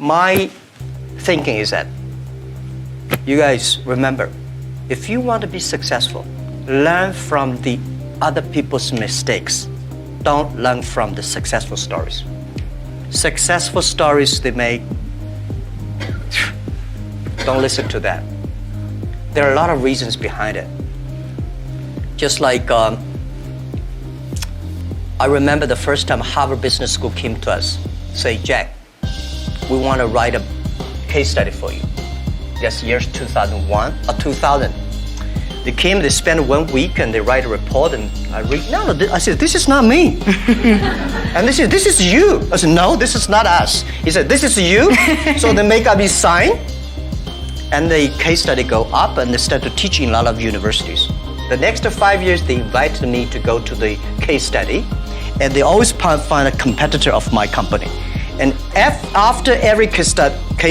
My thinking is that, you guys remember, if you want to be successful, learn from the other people's mistakes. Don't learn from the successful stories. Successful stories they make, don't listen to that. There are a lot of reasons behind it. Just like, I remember the first time Harvard Business School came to us, say, Jack, we want to write a case study for you. That's years 2001 or 2000. They came, they spent 1 week and they write a report and I read, I said, this is not me. And they said, this is you. I said, no, this is not us. He said, this is you. So they make up his sign and the case study go up and they start to teach in a lot of universities. The next 5 years, they invited me to go to the case study and they always find a competitor of my company. And after every case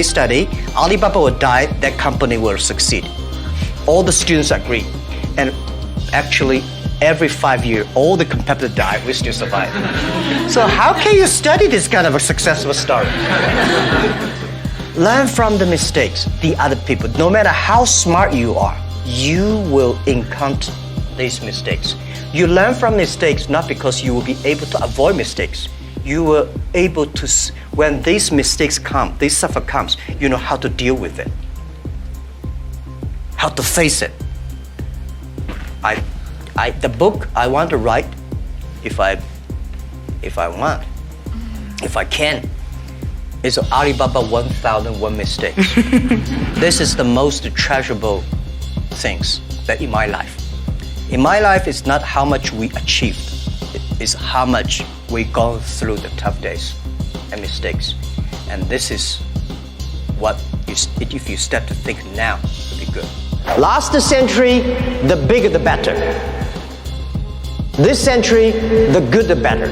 study, Alibaba will die, that company will succeed. All the students agree. And actually, every 5 years, all the competitors die, we still survive. So how can you study this kind of a successful story? Learn from the mistakes, the other people. No matter how smart you are, you will encounter these mistakes. You learn from mistakes not because you will be able to avoid mistakes. You were able to, when these mistakes come, this suffer comes, you know how to deal with it, how to face it. The book I want to write, if I can, is Alibaba 1001 Mistakes. This is the most treasurable things that in my life. In my life, it's not how much we achieved, it's how much we go through the tough days and mistakes. And this is what, if you start to think now, would be good. Last century, the bigger the better. This century, the good the better.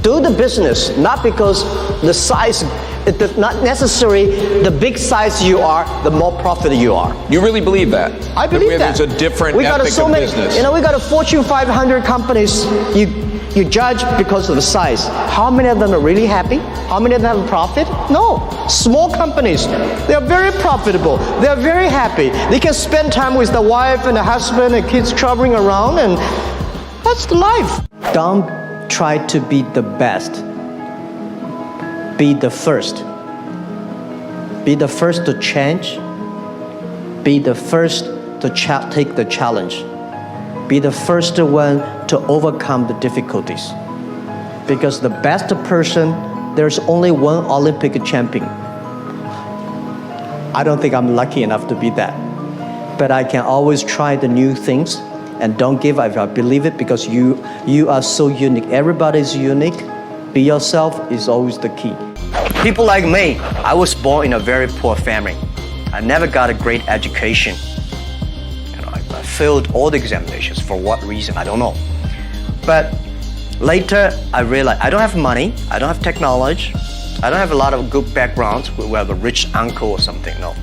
Do the business, not because the size, it's not necessary, the big size you are, the more profit you are. You really believe that? I believe that. There's a different ethic of business. You know, we got a Fortune 500 companies, you judge because of the size. How many of them are really happy? How many of them have profit? No. Small companies, they are very profitable. They are very happy. They can spend time with the wife and the husband and kids traveling around, and that's the life. Don't try to be the best. Be the first. Be the first to change. Be the first to take the challenge. Be the first one to overcome the difficulties. Because the best person, there's only one Olympic champion. I don't think I'm lucky enough to be that. But I can always try the new things and don't give up. I believe it because you are so unique. Everybody is unique. Be yourself is always the key. People like me, I was born in a very poor family. I never got a great education. I failed all the examinations. For what reason? I don't know. But later, I realized I don't have money. I don't have technology. I don't have a lot of good backgrounds. We have a rich uncle or something. No.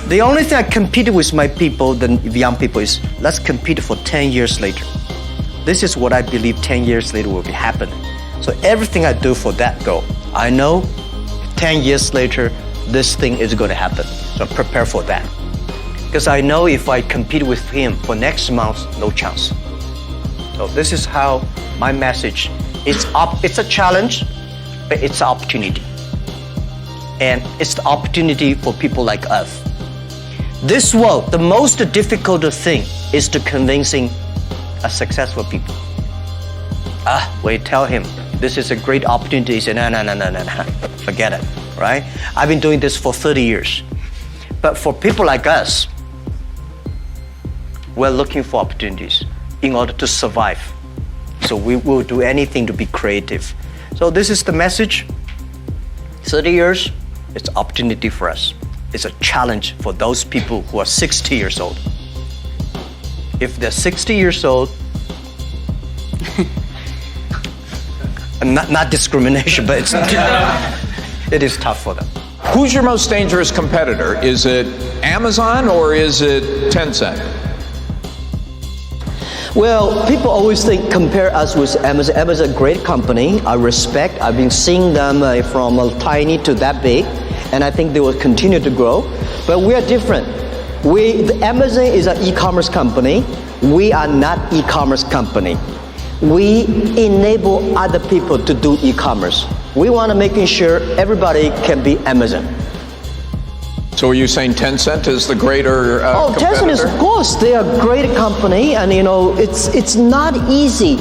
The only thing I competed with my people, the young people, is let's compete for 10 years later. This is what I believe 10 years later will be happening. So everything I do for that goal, I know 10 years later, this thing is going to happen. So prepare for that. Because I know if I compete with him for next month, no chance. So this is how my message, it's a challenge, but it's an opportunity. And it's the opportunity for people like us. This world, the most difficult thing is to convincing a successful people. When you tell him, this is a great opportunity, he said, no, forget it, right? I've been doing this for 30 years. But for people like us, we're looking for opportunities in order to survive. So we will do anything to be creative. So this is the message. 30 years, it's an opportunity for us. It's a challenge for those people who are 60 years old. If they're 60 years old, not discrimination, but it is tough for them. Who's your most dangerous competitor? Is it Amazon or is it Tencent? Well, people always compare us with Amazon. Amazon is a great company. I respect. I've been seeing them from tiny to that big, and I think they will continue to grow. But we are different. Amazon is an e-commerce company. We are not e-commerce company. We enable other people to do e-commerce. We want to making sure everybody can be Amazon. So are you saying Tencent is the greater competitor? Tencent is, of course, they are a great company, and it's not easy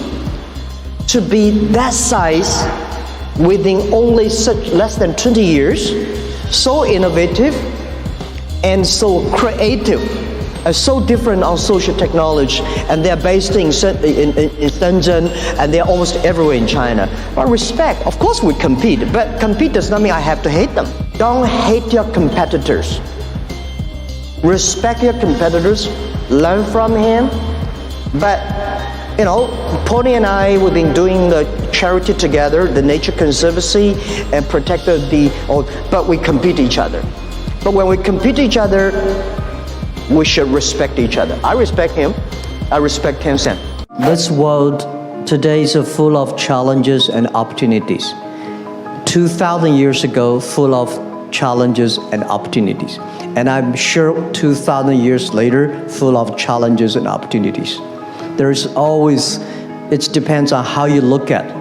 to be that size within only less than 20 years, so innovative and so creative, and so different on social technology, and they're based in Shenzhen, and they're almost everywhere in China. But respect, of course we compete, but compete does not mean I have to hate them. Don't hate your competitors. Respect your competitors, learn from him. But, Pony and I, we've been doing the charity together, the Nature Conservancy, and protect but we compete each other. But when we compete each other, we should respect each other. I respect him. I respect Tencent. This world today is full of challenges and opportunities. 2,000 years ago, full of challenges and opportunities. And I'm sure 2,000 years later, full of challenges and opportunities. There's always, it depends on how you look at it.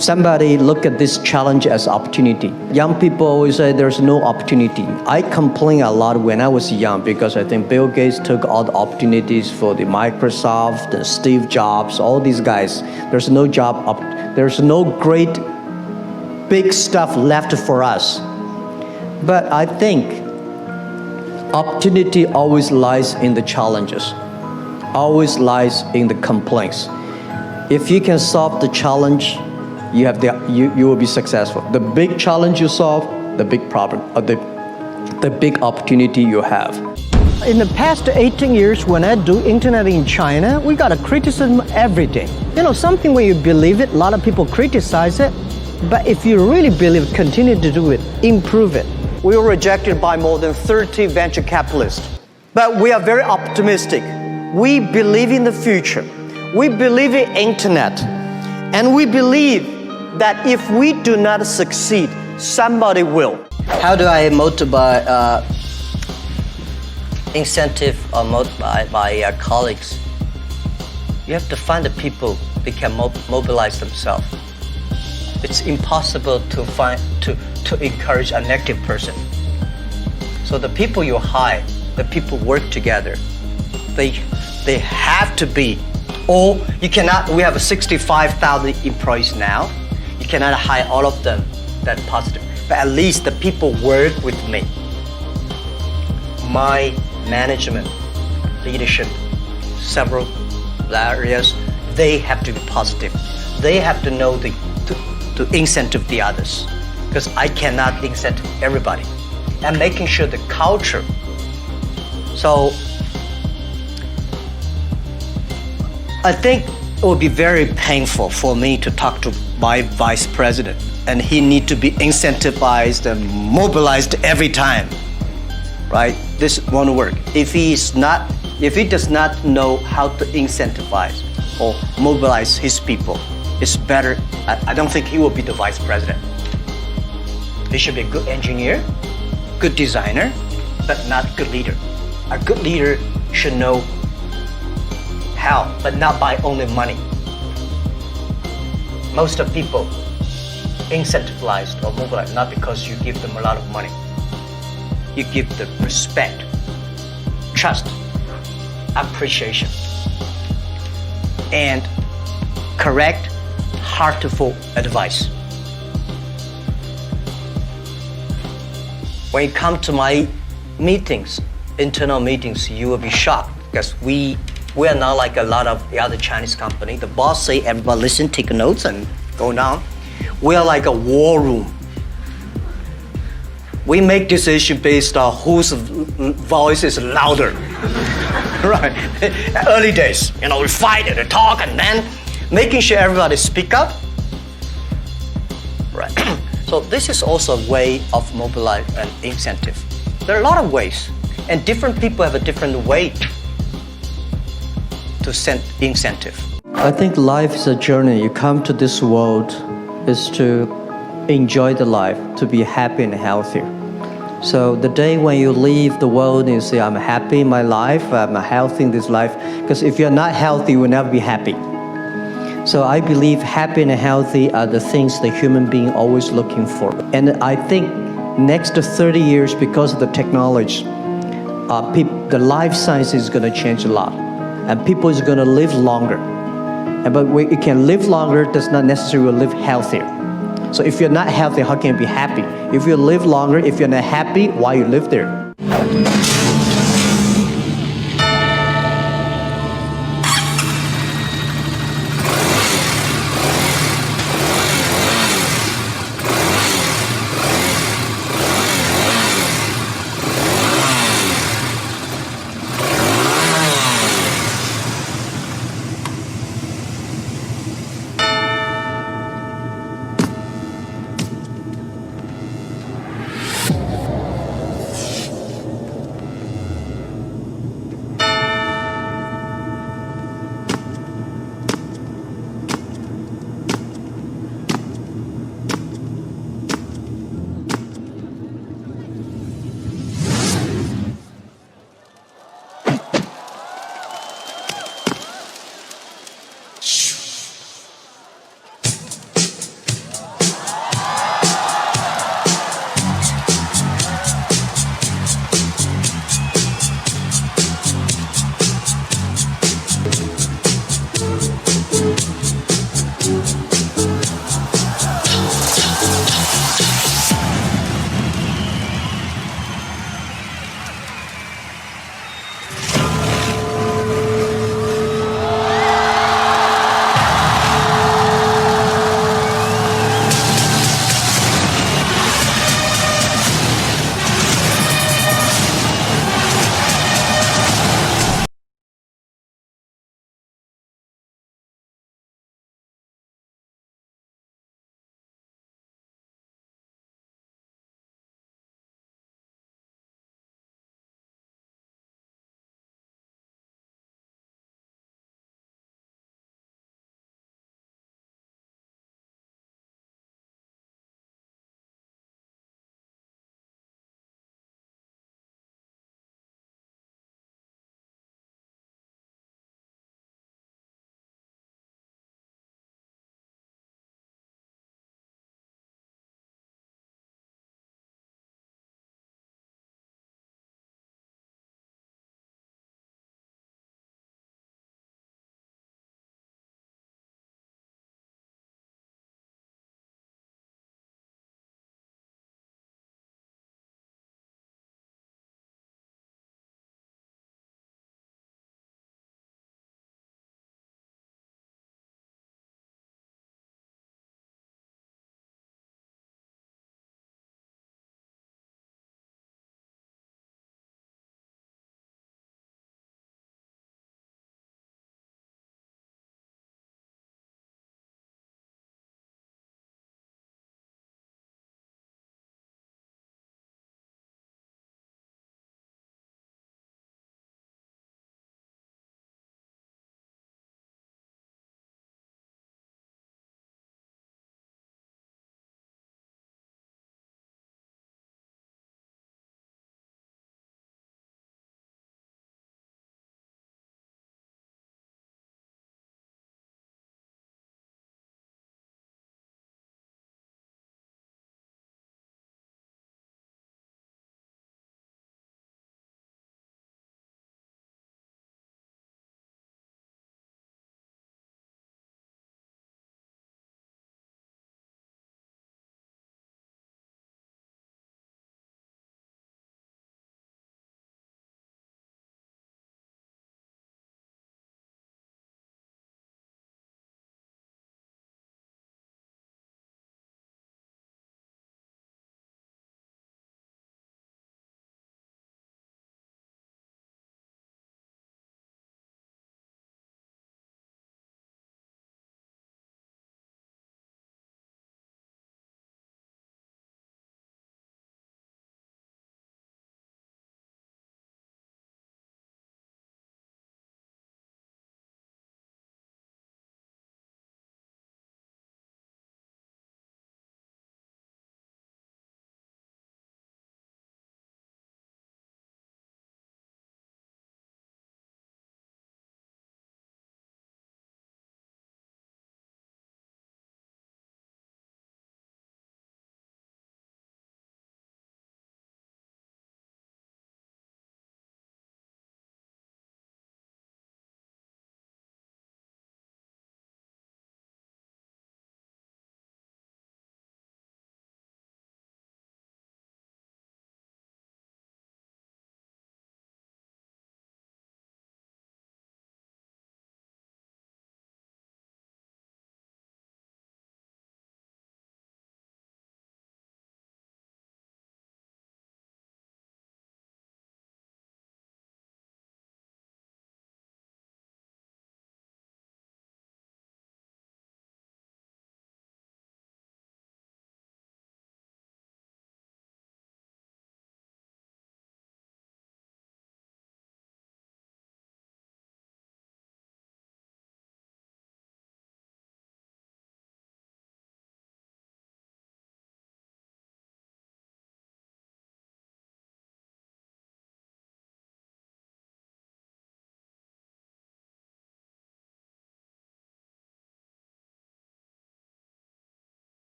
Somebody look at this challenge as opportunity. Young people always say there's no opportunity. I complain a lot when I was young because I think Bill Gates took all the opportunities for the Microsoft, the Steve Jobs, all these guys. There's no job, there's no great big stuff left for us. But I think opportunity always lies in the challenges, always lies in the complaints. If you can solve the challenge, you will be successful. The big challenge you solve, the big problem, the big opportunity you have. In the past 18 years, when I do internet in China, we got a criticism every day. Something when you believe it, a lot of people criticize it. But if you really believe, continue to do it, improve it. We were rejected by more than 30 venture capitalists. But we are very optimistic. We believe in the future. We believe in internet. And we believe that if we do not succeed, somebody will. How do I motivate, incentive or motivate my colleagues? You have to find the people that can mobilize themselves. It's impossible to encourage a negative person. So the people you hire, the people work together, they have to be, or you cannot, we have 65,000 employees now. You cannot hire all of them that positive, but at least the people work with me. My management, leadership, several areas, they have to be positive. They have to know to incentive the others, because I cannot incentive everybody. And making sure the culture. So I think it would be very painful for me to talk to my vice president, and he need to be incentivized and mobilized every time, right? This won't work. If he does not know how to incentivize or mobilize his people, it's better. I don't think he will be the vice president. He should be a good engineer, good designer, but not good leader. A good leader should know how, but not by only money. Most of people incentivized or mobilized not because you give them a lot of money. You give them respect, trust, appreciation, and correct, heartful advice. When you come to my meetings, internal meetings, you will be shocked because we are not like a lot of the other Chinese company. The boss say everybody listen, take notes, and go down. We are like a war room. We make decisions based on whose voice is louder. Right? Early days, we fight and talk, and then making sure everybody speak up. Right. So this is also a way of mobilize and incentive. There are a lot of ways, and different people have a different way. to send incentive. I think life is a journey. You come to this world is to enjoy the life, to be happy and healthy. So the day when you leave the world and you say, I'm happy in my life, I'm healthy in this life, because if you're not healthy, you will never be happy. So I believe happy and healthy are the things the human being always looking for. And I think next to 30 years, because of the technology, the life science is going to change a lot. And people is going to live longer. But you can live longer does not necessarily live healthier. So if you're not healthy, how can you be happy? If you live longer, if you're not happy, why you live there?